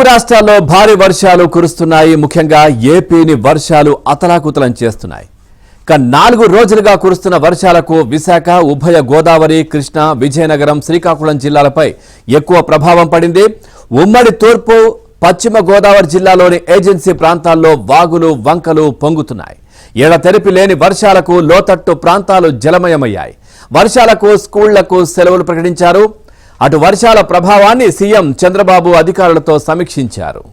రాష్ట్రాల్లో భారీ వర్షాలు కురుస్తున్నాయి. ముఖ్యంగా ఏపీని వర్షాలు అతలాకుతలం చేస్తున్నాయి. 4 రోజులుగా కురుస్తున్న వర్షాలకు విశాఖ, ఉభయ గోదావరి, కృష్ణా, విజయనగరం, శ్రీకాకుళం జిల్లాలపై ఎక్కువ ప్రభావం పడింది. ఉమ్మడి తూర్పు, పశ్చిమ గోదావరి జిల్లాలోని ఏజెన్సీ ప్రాంతాల్లో వాగులు, వంకలు పొంగుతున్నాయి. ఎడతెరిపి లేని వర్షాలకు లోతట్టు ప్రాంతాలు జలమయమయ్యాయి. వర్షాలకు స్కూళ్లకు సెలవులు ప్రకటించారు. అటు వర్షాల ప్రభావాన్ని సీఎం చంద్రబాబు అధికారులతో సమీక్షించారు.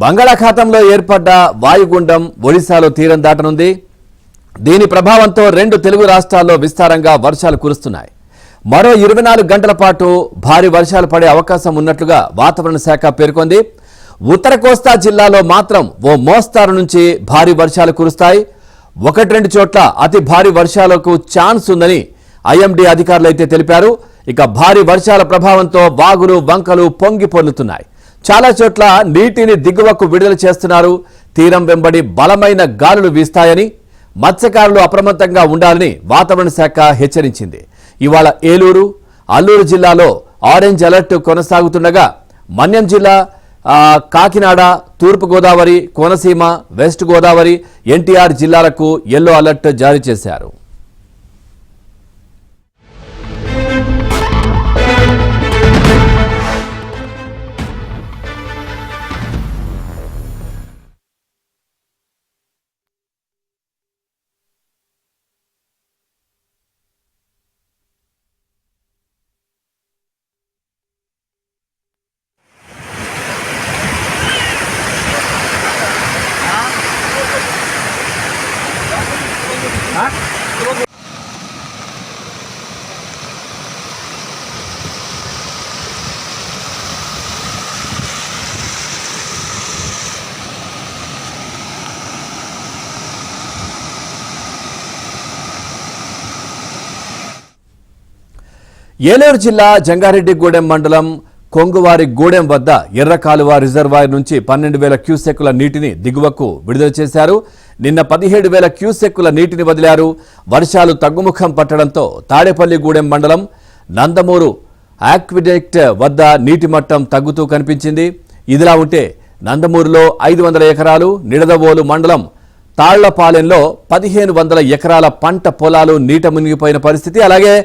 బంగాళాఖాతంలో ఏర్పడ్డ వాయుగుండం ఒడిశాలో తీరం దాటనుంది. దీని ప్రభావంతో 2 తెలుగు రాష్ట్రాల్లో విస్తారంగా వర్షాలు కురుస్తున్నాయి. మరో 24 గంటల పాటు భారీ వర్షాలు పడే అవకాశం ఉన్నట్లుగా వాతావరణ శాఖ పేర్కొంది. ఉత్తర కోస్తా జిల్లాలో మాత్రం ఓ మోస్తారు నుంచి భారీ వర్షాలు కురుస్తాయి. 1-2 చోట్ల అతి భారీ వర్షాలకు ఛాన్స్ ఉందని ఐఎండీ అధికారులు అయితే తెలిపారు. ఇక భారీ వర్షాల ప్రభావంతో వాగులు, వంకలు పొంగి పొర్లుతున్నాయి. చాలా చోట్ల నీటిని దిగువకు విడుదల చేస్తున్నారు. తీరం వెంబడి బలమైన గాలులు వీస్తాయని, మత్స్యకారులు అప్రమత్తంగా ఉండాలని వాతావరణ శాఖ హెచ్చరించింది. ఇవాళ ఏలూరు, అల్లూరు జిల్లాలో ఆరెంజ్ అలర్ట్ కొనసాగుతుండగా మన్యం జిల్లా, కాకినాడ, తూర్పు గోదావరి, కోనసీమ, వెస్ట్ గోదావరి, ఎన్టీఆర్ జిల్లాలకు యెల్లో అలర్ట్ జారీ చేశారు. ఏలూరు జిల్లా జంగారెడ్డిగూడెం మండలం కొంగువారిగూడెం వద్ద ఎర్రకాలువ రిజర్వాయర్ నుంచి 12,000 క్యూసెక్కుల నీటిని దిగువకు విడుదల చేశారు. నిన్న 17,000 క్యూసెక్కుల నీటిని వదిలారు. వర్షాలు తగ్గుముఖం పట్టడంతో తాడేపల్లిగూడెం మండలం నందమూరు ఆక్విడక్ట్ వద్ద నీటి మట్టం తగ్గుతూ కనిపించింది. ఇదిలా ఉంటే నందమూరులో 500 ఎకరాలు, నిడదవోలు మండలం తాళ్లపాలెంలో 1,500 ఎకరాల పంట పొలాలు నీట మునిగిపోయిన పరిస్థితి. అలాగే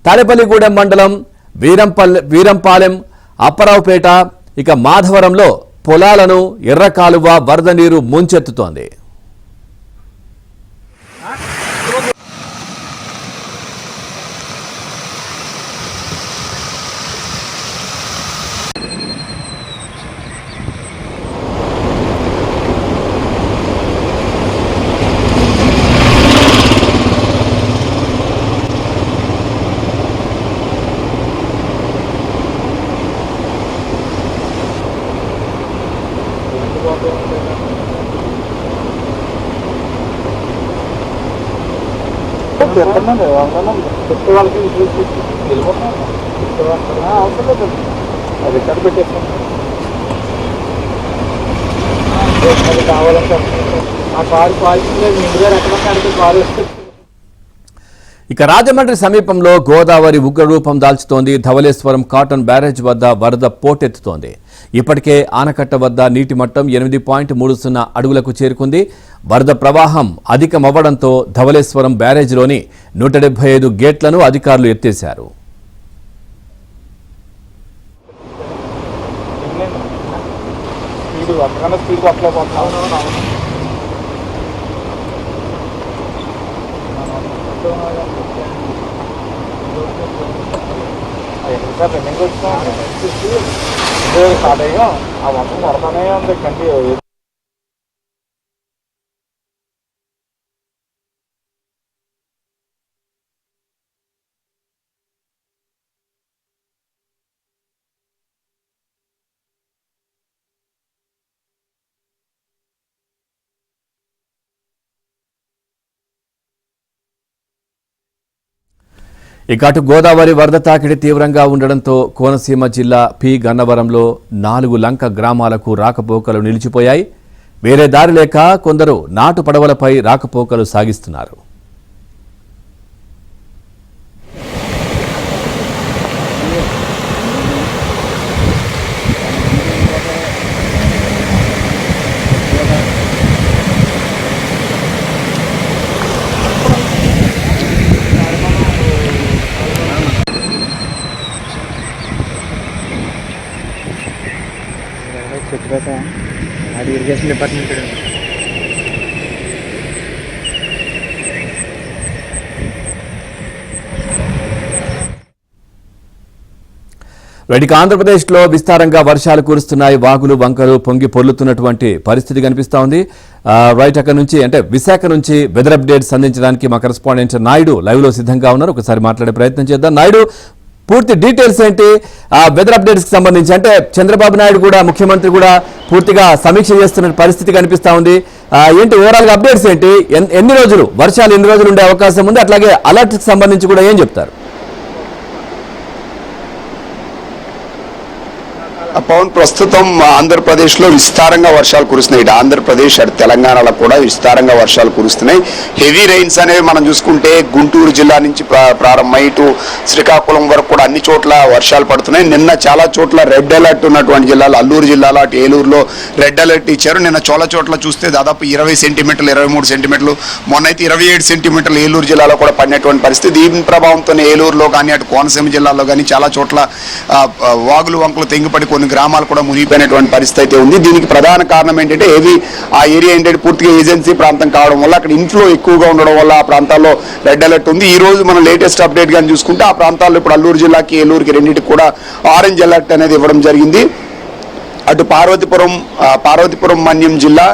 తాడేపల్లిగూడెం మండలం వీరంపాలెం, అప్పరావుపేట, ఇక మాధవరంలో పొలాలను ఎర్రకాలువ వరద నీరు ముంచెత్తుతోంది. అది ఎక్కడ పెట్టేస్తాం కావాలంటే ఆ కారు కాల్చింది ముందుగారు ఎక్కడ కారు వస్తే. ఇక రాజమండ్రి సమీపంలో గోదావరి ఉగ్రరూపం దాల్చుతోంది. ధవళేశ్వరం కాటన్ బ్యారేజ్ వద్ద వరద పోటెత్తుతోంది. ఇప్పటికే ఆనకట్ట వద్ద నీటి మట్టం 8.30 అడుగులకు చేరుకుంది. వరద ప్రవాహం అధికమవ్వడంతో ధవళేశ్వరం బ్యారేజ్లోని 175 గేట్లను అధికారులు ఎత్తేశారు. రన్నింగ్ వచ్చినా స్టార్ట్ అయ్యా ఆ వర్షం పడతానే ఉంది కంటి. ఇక అటు గోదావరి వరద తాకిడి తీవ్రంగా ఉండడంతో కోనసీమ జిల్లా పి గన్నవరంలో 4 లంక గ్రామాలకు రాకపోకలు నిలిచిపోయాయి. వేరే దారి లేక కొందరు నాటు పడవలపై రాకపోకలు సాగిస్తున్నారు. అది ఇరిగేషన్ డిపార్ట్మెంట్ ఇక ఆంధ్రప్రదేశ్లో విస్తారంగా వర్షాలు కురుస్తున్నాయి. వాగులు వంకలు పొంగి పొర్లుతున్నటువంటి పరిస్థితి కనిపిస్తా ఉంది. రైట్ అక్కడ నుంచి అంటే విశాఖ నుంచి వెదర్ అప్డేట్స్ అందించడానికి మా కరెస్పాండెంట్ నాయుడు లైవ్ లో సిద్ధంగా ఉన్నారు. ఒకసారి మాట్లాడే ప్రయత్నం చేద్దాం. నాయుడు, పూర్తి డీటెయిల్స్ ఏంటి ఆ వెదర్ అప్డేట్స్ కి సంబంధించి? అంటే చంద్రబాబు నాయుడు కూడా ముఖ్యమంత్రి కూడా పూర్తిగా సమీక్ష చేస్తున్న పరిస్థితి కనిపిస్తా ఉంది. ఏంటి ఓవరాల్ గా అప్డేట్స్ ఏంటి? ఎన్ని రోజులు వర్షాలు ఎన్ని రోజులు ఉండే అవకాశం ఉంది? అట్లాగే అలర్ట్ కి సంబంధించి కూడా ఏం చెప్తారు? పవన్, ప్రస్తుతం ఆంధ్రప్రదేశ్లో విస్తారంగా వర్షాలు కురుస్తున్నాయి. ఇటు ఆంధ్రప్రదేశ్ అటు తెలంగాణలో కూడా విస్తారంగా వర్షాలు కురుస్తున్నాయి. హెవీ రెయిన్స్ అనేవి మనం చూసుకుంటే గుంటూరు జిల్లా నుంచి ప్రారంభమై ఇటు శ్రీకాకుళం వరకు కూడా అన్ని చోట్ల వర్షాలు పడుతున్నాయి. నిన్న చాలా చోట్ల రెడ్ అలర్ట్ ఉన్నటువంటి జిల్లాలు, అల్లూరు జిల్లాలో అటు ఏలూరులో రెడ్ అలర్ట్ ఇచ్చారు. నిన్న చాలా చోట్ల చూస్తే దాదాపు 20 సెంటీమీటర్లు 23 సెంటీమీటర్లు, మొన్న అయితే 27 సెంటీమీటర్లు ఏలూరు జిల్లాలో కూడా పడినటువంటి పరిస్థితి. దీని ప్రభావంతో ఏలూరులో కానీ అటు కోనసీమ జిల్లాలో కానీ చాలా చోట్ల వాగులు వంకలు తెంగిపడి కొన్ని గ్రామాలు కూడా మునిగిపోయినటువంటి పరిస్థితి అయితే ఉంది. దీనికి ప్రధాన కారణం ఏంటంటే ఆ ఏరియా ఏంటంటే పూర్తిగా ఏజెన్సీ ప్రాంతం కావడం వల్ల అక్కడ ఇన్ఫ్లో ఎక్కువగా ఉండడం వల్ల ఆ ప్రాంతాల్లో రెడ్ అలర్ట్ ఉంది. ఈ రోజు మనం లేటెస్ట్ అప్డేట్ కానీ చూసుకుంటే ఆ ప్రాంతాల్లో ఇప్పుడు అల్లూరు జిల్లాకి ఏలూరుకి రెండింటికి కూడా ఆరెంజ్ అలర్ట్ అనేది ఇవ్వడం జరిగింది. అటు పార్వతీపురం మన్యం జిల్లా,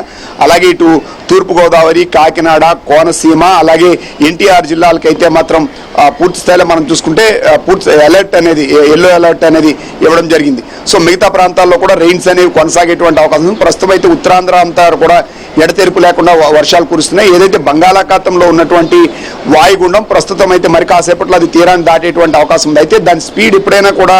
అలాగే ఇటు తూర్పుగోదావరి, కాకినాడ, కోనసీమ, అలాగే ఎన్టీఆర్ జిల్లాలకైతే మాత్రం పూర్తి స్థాయిలో మనం చూసుకుంటే పూర్తి అలర్ట్ అనేది ఎల్లో అలర్ట్ అనేది ఇవ్వడం జరిగింది. సో మిగతా ప్రాంతాల్లో కూడా రెయిన్స్ అనేవి కొనసాగేటువంటి అవకాశం ఉంది. ప్రస్తుతం అయితే ఉత్తరాంధ్ర అంతా కూడా ఎడతెరిపి లేకుండా వర్షాలు కురుస్తున్నాయి. ఏదైతే బంగాళాఖాతంలో ఉన్నటువంటి వాయుగుండం ప్రస్తుతం అయితే మరి కాసేపట్లో అది తీరాన్ని దాటేటువంటి అవకాశం ఉంది. అయితే దాని స్పీడ్ ఎప్పుడైనా కూడా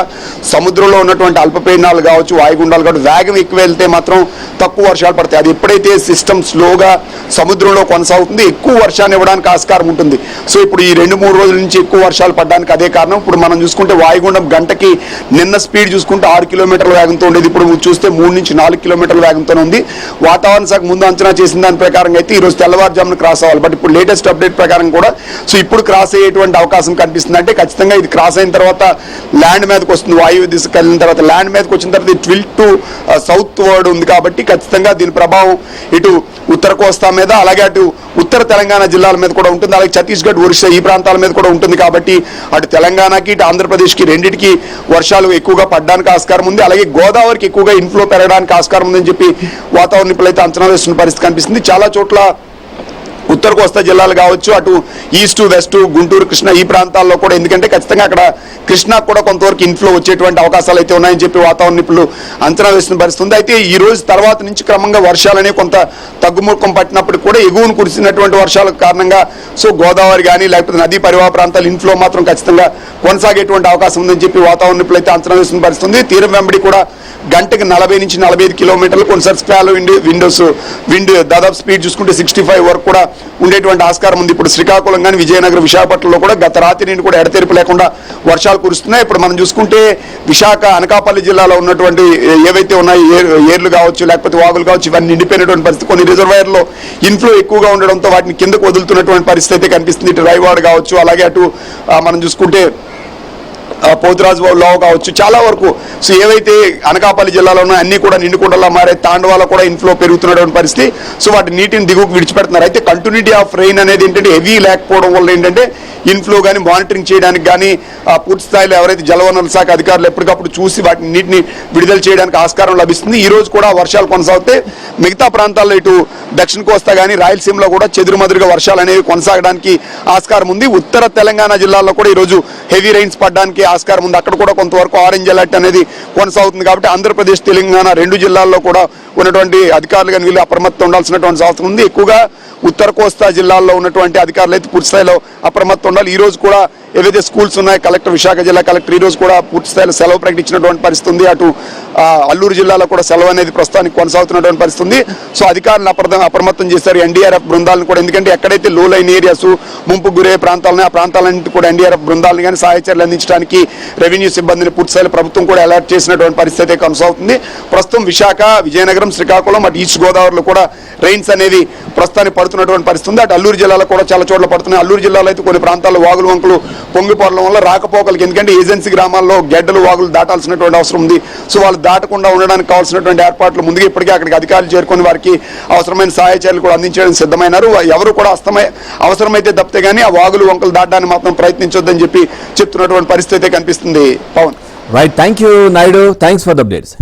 సముద్రంలో ఉన్నటువంటి అల్పపీడనాలు కావచ్చు, వాయుగుండాలు కావచ్చు, వేగం ఎక్కువ వెళ్తే మాత్రం తక్కువ వర్షాలు పడతాయి. అది ఎప్పుడైతే సిస్టమ్ స్లోగా సముద్రంలో కొనసాగుతుంది ఎక్కువ వర్షాన్ని ఇవ్వడానికి ఆస్కారం ఉంటుంది. సో ఇప్పుడు ఈ 2-3 రోజుల నుంచి ఎక్కువ వర్షాలు పడడానికి అదే కారణం. ఇప్పుడు మనం చూసుకుంటే వాయుగుండం గంటకి నిన్న స్పీడ్ చూసుకుంటే 6 కిలోమీటర్ల వేగంతో ఉండేది, ఇప్పుడు చూస్తే 3 నుంచి 4 కిలోమీటర్ల వేగంతోనే ఉంది. వాతావరణ శాఖ ముందు అంచనా చేసిన దాని ప్రకారం అయితే ఈ రోజు తెల్లవారుజామున క్రాస్ అవ్వాలి. బట్ ఇప్పుడు లేటెస్ట్ అప్డేట్ ప్రకారం కూడా సో ఇప్పుడు క్రాస్ అయ్యేటువంటి అవకాశం కనిపిస్తుంది. అంటే ఖచ్చితంగా ఇది క్రాస్ అయిన తర్వాత ల్యాండ్ మీదకి వస్తుంది. వాయువు దిశకు వెళ్ళిన తర్వాత ల్యాండ్ మీదకి వచ్చిన తర్వాత ఇది ట్విల్ టు సౌత్ వర్డ్ ఉంది కాబట్టి ఖచ్చితంగా దీని ప్రభావం ఇటు ఉత్తర కోస్తా మీద, అలాగే అటు ఉత్తర తెలంగాణ జిల్లాల మీద కూడా ఉంటుంది. అలాగే ఛత్తీస్గఢ్, ఒరిస్సా ఈ ప్రాంతాల మీద కూడా ఉంటుంది కాబట్టి అటు తెలంగాణకి ఇటు ఆంధ్రప్రదేశ్కి రెండింటికి వర్షాలు ఎక్కువగా పడడానికి ఆస్కారం ఉంది. అలాగే గోదావరికి ఎక్కువగా ఇన్ఫ్లో పెరగడానికి ఆస్కారం ఉందని చెప్పి వాతావరణ నిపుణులు అయితే అంచనా వేస్తున్న పరిస్థితి కనిపిస్తుంది. చాలా చోట్ల ఉత్తర కోస్తా జిల్లాలు కావచ్చు, అటు ఈస్ట్ వెస్ట్ గుంటూరు కృష్ణ ఈ ప్రాంతాల్లో కూడా, ఎందుకంటే ఖచ్చితంగా అక్కడ కృష్ణాకు కూడా కొంతవరకు ఇన్ఫ్లో వచ్చేటువంటి అవకాశాలు అయితే ఉన్నాయని చెప్పి వాతావరణ నిపుణులు అంచనా వేస్తున్న పరిస్థితి ఉంది. అయితే ఈ రోజు తర్వాత నుంచి క్రమంగా వర్షాలనే కొంత తగ్గుముఖం పట్టినప్పటికీ కూడా ఎగువను కురిసినటువంటి వర్షాల కారణంగా సో గోదావరి కానీ లేకపోతే నదీ పరివాహ ప్రాంతాలు ఇన్ఫ్లో మాత్రం ఖచ్చితంగా కొనసాగేటువంటి అవకాశం ఉందని చెప్పి వాతావరణ నిపుణులు అయితే అంచనా వేస్తున్న పరిస్థితి ఉంది. తీరం వెంబడి కూడా గంటకి 40 నుంచి 45 కిలోమీటర్లు, కొన్నిసారి స్పాలో విండ్ దాదాపు స్పీడ్ చూసుకుంటే 65 వరకు కూడా ఉండేటువంటి ఆస్కారం ఉంది. ఇప్పుడు శ్రీకాకుళం కానీ విజయనగరం, విశాఖపట్నంలో కూడా గత రాత్రి నుండి కూడా ఎడతెరిపి లేకుండా వర్షాలు కురుస్తున్నాయి. ఇప్పుడు మనం చూసుకుంటే విశాఖ, అనకాపల్లి జిల్లాలో ఉన్నటువంటి ఏవైతే ఉన్నాయో ఏర్లు కావచ్చు లేకపోతే వాగులు కావచ్చు ఇవన్నీ నిండిపోయినటువంటి పరిస్థితి. కొన్ని రిజర్వాయర్లో ఇన్ఫ్లో ఎక్కువగా ఉండడంతో వాటిని కిందకు వదులుతున్నటువంటి పరిస్థితి అయితే కనిపిస్తుంది. ఇటు రైవాడ్ కావచ్చు, అలాగే అటు మనం చూసుకుంటే పోతురాజు లో కావచ్చు, చాలా వరకు సో ఏవైతే అనకాపల్లి జిల్లాలో ఉన్నాయో అన్ని కూడా నిండుకుండలా మారే. తాండవాలో కూడా ఇన్ఫ్లో పెరుగుతున్నటువంటి పరిస్థితి. సో వాటి నీటిని దిగువకు విడిచిపెడుతున్నారు. అయితే కంటిన్యూటీ ఆఫ్ రెయిన్ అనేది ఏంటంటే హెవీ లేకపోవడం వల్ల ఏంటంటే ఇన్ఫ్లో కానీ మానిటరింగ్ చేయడానికి కానీ పూర్తి స్థాయిలో ఎవరైతే జలవనరుల శాఖ అధికారులు ఎప్పటికప్పుడు చూసి వాటిని నీటిని విడుదల చేయడానికి ఆస్కారం లభిస్తుంది. ఈ రోజు కూడా వర్షాలు కొనసాగితే మిగతా ప్రాంతాల్లో ఇటు దక్షిణ కోస్తా కానీ రాయలసీమలో కూడా చెదురుమదురుగా వర్షాలు అనేవి కొనసాగడానికి ఆస్కారం ఉంది. ఉత్తర తెలంగాణ జిల్లాల్లో కూడా ఈరోజు హెవీ రెయిన్స్ పడడానికి ఆస్కారం ఉంది. అక్కడ కూడా కొంతవరకు ఆరెంజ్ అలర్ట్ అనేది కొనసాగుతుంది కాబట్టి ఆంధ్రప్రదేశ్, తెలంగాణ 2 జిల్లాల్లో కూడా ఉన్నటువంటి అధికారులు కానీ వీళ్ళు అప్రమత్తం ఉండాల్సినటువంటి అవసరం ఉంది. ఎక్కువగా ఉత్తర కోస్తా జిల్లాల్లో ఉన్నటువంటి అధికారులు అయితే పూర్తి స్థాయిలో అప్రమత్తం ఉండాలి. ఈ రోజు కూడా ఏవైతే స్కూల్స్ ఉన్నాయో కలెక్టర్ విశాఖ జిల్లా కలెక్టర్ ఈ రోజు కూడా పూర్తి స్థాయిలో సెలవు ప్రకటించినటువంటి పరిస్థితి ఉంది. అటు అల్లూరు జిల్లాలో కూడా సెలవు అనేది ప్రస్తుతానికి కొనసాగుతున్నటువంటి పరిస్థితి ఉంది. సో అధికారులను అప్రమత్తం చేశారు. ఎన్డీఆర్ఎఫ్ బృందాలను కూడా, ఎందుకంటే ఎక్కడైతే లో లైన్ ఏరియాస్ ముంపు గురే ప్రాంతాలను ఆ ప్రాంతాలన్నింటి కూడా ఎన్డీఆర్ఎఫ్ బృందాలను కానీ సహాయ చర్యలు అందించడానికి రెవెన్యూ సిబ్బందిని పూర్తి స్థాయిలో ప్రభుత్వం కూడా అలర్ట్ చేసినటువంటి పరిస్థితి కొనసాగుతుంది. ప్రస్తుతం విశాఖ, విజయనగరం, శ్రీకాకుళం, అటు ఈస్ట్ గోదావరిలో కూడా రెయిన్స్ అనేది ప్రస్తుతానికి పడుతున్నటువంటి పరిస్థితి ఉంది. అటు అల్లూరు జిల్లాలో కూడా చాలా చోట్ల పడుతున్నాయి. అల్లూరు జిల్లాలో అయితే కొన్ని ప్రాంతాల్లో వాగులు వంకలు పొంగిపోవడం వల్ల రాకపోకలకి, ఎందుకంటే ఏజెన్సీ గ్రామాల్లో గడ్డలు వాగులు దాటాల్సినటువంటి అవసరం ఉంది. సో వాళ్ళు దాటకుండా ఉండడానికి కావాల్సినటువంటి ఏర్పాట్లు ముందుగా ఇప్పటికే అక్కడికి అధికారులు చేరుకొని వారికి అవసరమైన సహాయ చర్యలు కూడా అందించడానికి సిద్ధమైనారు. ఎవరు కూడా అవసరమైతే తప్పితే కానీ ఆ వాగులు వంకలు దాటడానికి మాత్రం ప్రయత్నించొద్దని చెప్పి చెప్తున్నటువంటి పరిస్థితి అయితే కనిపిస్తుంది. Pavan. Right, thank you Naidu, thanks for the updates.